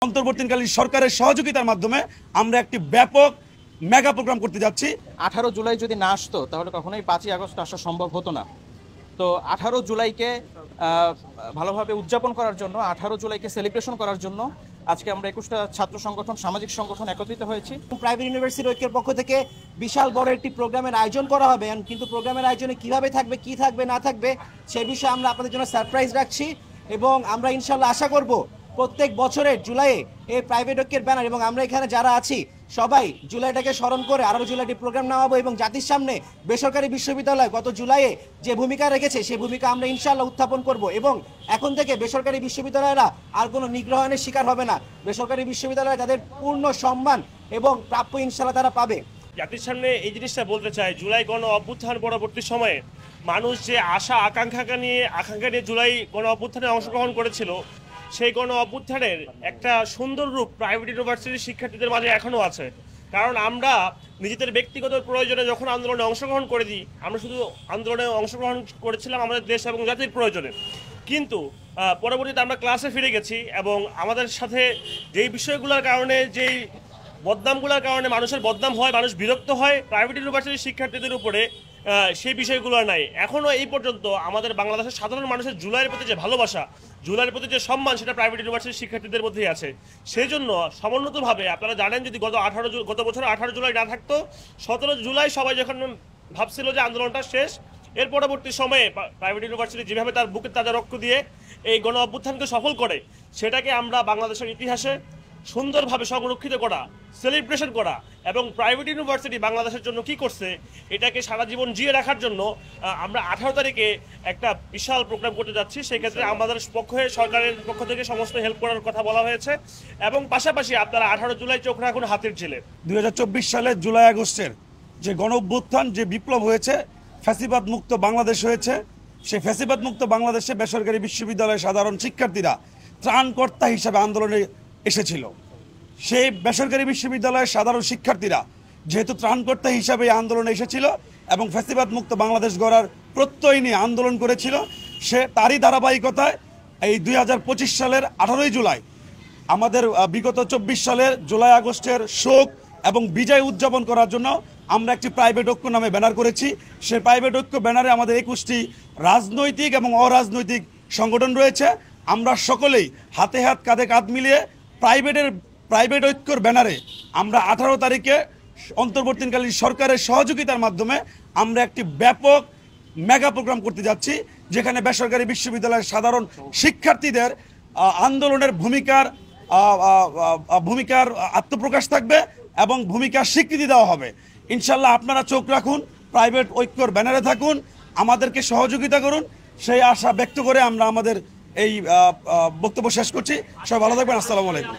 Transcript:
অন্তর্বর্তীকালীন সরকারের সহযোগিতার মাধ্যমে আমরা একটি ব্যাপক মেগা প্রোগ্রাম করতে যাচ্ছি। 18 জুলাই যদি না আসতো তাহলে কখনোই 5ই আগস্ট আসা সম্ভব হতো না। তো 18 জুলাইকে ভালোভাবে উদযাপন করার জন্য, 18 জুলাইকে সেলিব্রেশন করার জন্য আজকে আমরা 21টা ছাত্র সংগঠন, সামাজিক সংগঠন একত্রিত হয়েছি। প্রাইভেট ইউনিভার্সিটি ঐক্যের পক্ষ থেকে বিশাল বড় একটি প্রোগ্রামের আয়োজন করা হবে, কিন্তু প্রোগ্রামের আয়োজনে কিভাবে থাকবে, কি থাকবে না থাকবে সে বিষয়ে আমরা আপনাদের জন্য সারপ্রাইজ রাখছি এবং আমরা ইনশাল্লাহ আশা করব প্রত্যেক বছরের জুলাইয়ে এই প্রাইভেট ঐক্যের ব্যানার এবং আমরা এখানে যারা আছি সবাই জুলাইটাকে স্মরণ করে 18 জুলাইটি প্রোগ্রাম নেওয়াবো এবং জাতির সামনে বেসরকারি বিশ্ববিদ্যালয় গত জুলাইয়ে যে ভূমিকা রেখেছে সেই ভূমিকা আমরা ইনশাল্লাহ উত্থাপন করব এবং এখন থেকে বেসরকারি বিশ্ববিদ্যালয়রা আর কোনো নিগ্রহণের শিকার হবে না। বেসরকারি বিশ্ববিদ্যালয় তাদের পূর্ণ সম্মান এবং প্রাপ্য ইনশাল্লাহ তারা পাবে। জাতির সামনে এই জিনিসটা বলতে চাই, জুলাই গণ অভ্যুত্থান পরবর্তী সময়ে মানুষ যে আকাঙ্ক্ষা নিয়ে জুলাই গণ অভ্যুত্থানে অংশগ্রহণ করেছিল, সেই গণ অভ্যুত্থানের একটা সুন্দর রূপ প্রাইভেট ইউনিভার্সিটির শিক্ষার্থীদের মাঝে এখনও আছে। কারণ আমরা নিজেদের ব্যক্তিগত প্রয়োজনে যখন আন্দোলনে অংশগ্রহণ করে দিই, আমরা শুধু আন্দোলনে অংশগ্রহণ করেছিলাম আমাদের দেশ এবং জাতির প্রয়োজনে, কিন্তু পরবর্তীতে আমরা ক্লাসে ফিরে গেছি এবং আমাদের সাথে যেই বিষয়গুলোর কারণে, যেই বদনামগুলোর কারণে মানুষের বদনাম হয়, মানুষ বিরক্ত হয় প্রাইভেট ইউনিভার্সিটির শিক্ষার্থীদের উপরে, সেই বিষয়গুলো নাই। এখনও এই পর্যন্ত আমাদের বাংলাদেশের সাধারণ মানুষের জুলাইয়ের প্রতি যে ভালোবাসা, জুলাইয়ের প্রতি যে সম্মান, সেটা প্রাইভেট ইউনিভার্সিটির শিক্ষার্থীদের মধ্যেই আছে। সেই জন্য সমন্বিতভাবে আপনারা জানেন, যদি গত বছর 18 জুলাই না থাকতো, 17 জুলাই সবাই যখন ভাবছিল যে আন্দোলনটা শেষ, এর পরবর্তী সময়ে প্রাইভেট ইউনিভার্সিটি যেভাবে তার বুকের তাজা রক্ত দিয়ে এই গণ অভ্যুত্থানকে সফল করে, সেটাকে আমরা বাংলাদেশের ইতিহাসে সুন্দরভাবে সংরক্ষিত করা, সেলিব্রেশন করা এবং প্রাইভেট ইউনিভার্সিটি বাংলাদেশের জন্য কি করছে এটাকে সারা জীবন জিয়ে রাখার জন্য আমরা 18 তারিখে একটা বিশাল প্রোগ্রাম করতে যাচ্ছি। সেক্ষেত্রে আমাদের পক্ষে, সরকারের পক্ষ থেকে সমস্ত হেল্প করার কথা বলা হয়েছে এবং পাশাপাশি আপনারা 18 জুলাই চোখ রাখুন হাতির ঝিলে। 2024 সালে জুলাই আগস্টের যে গণ অভ্যুত্থান, যে বিপ্লব হয়েছে, ফ্যাসিবাদ মুক্ত বাংলাদেশ হয়েছে, সেই ফ্যাসিবাদ মুক্ত বাংলাদেশে বেসরকারি বিশ্ববিদ্যালয়ের সাধারণ শিক্ষার্থীরা ত্রাণকর্তা হিসাবে আন্দোলনে এসেছিল। সেই বেসরকারি বিশ্ববিদ্যালয়ের সাধারণ শিক্ষার্থীরা যেহেতু ত্রাণকর্তা হিসাবে আন্দোলনে এসেছিল এবং ফ্যাসিবাদ মুক্ত বাংলাদেশ গড়ার প্রত্যয় নিয়ে আন্দোলন করেছিল, সে তারই ধারাবাহিকতায় এই 2025 সালের 18 জুলাই আমাদের বিগত 24 সালের জুলাই আগস্টের শোক এবং বিজয় উদযাপন করার জন্য আমরা একটি প্রাইভেট ঐক্য নামে ব্যানার করেছি। সেই প্রাইভেট ঐক্য ব্যানারে আমাদের 21টি রাজনৈতিক এবং অরাজনৈতিক সংগঠন রয়েছে। আমরা সকলেই হাতে হাত, কাঁধে কাঁধ মিলিয়ে প্রাইভেট ঐক্যর ব্যানারে আমরা 18 তারিখে অন্তর্বর্তীকালীন সরকারের সহযোগিতার মাধ্যমে আমরা একটি ব্যাপক মেগা প্রোগ্রাম করতে যাচ্ছি, যেখানে বেসরকারি বিশ্ববিদ্যালয়ের সাধারণ শিক্ষার্থীদের আন্দোলনের ভূমিকার আত্মপ্রকাশ থাকবে এবং ভূমিকার স্বীকৃতি দেওয়া হবে। ইনশাল্লাহ আপনারা চোখ রাখুন, প্রাইভেট ঐক্যর ব্যানারে থাকুন, আমাদেরকে সহযোগিতা করুন, সেই আশা ব্যক্ত করে আমরা আমাদের এই বক্তব্য শেষ করছি। সবাই ভালো থাকবেন। আসসালামু আলাইকুম।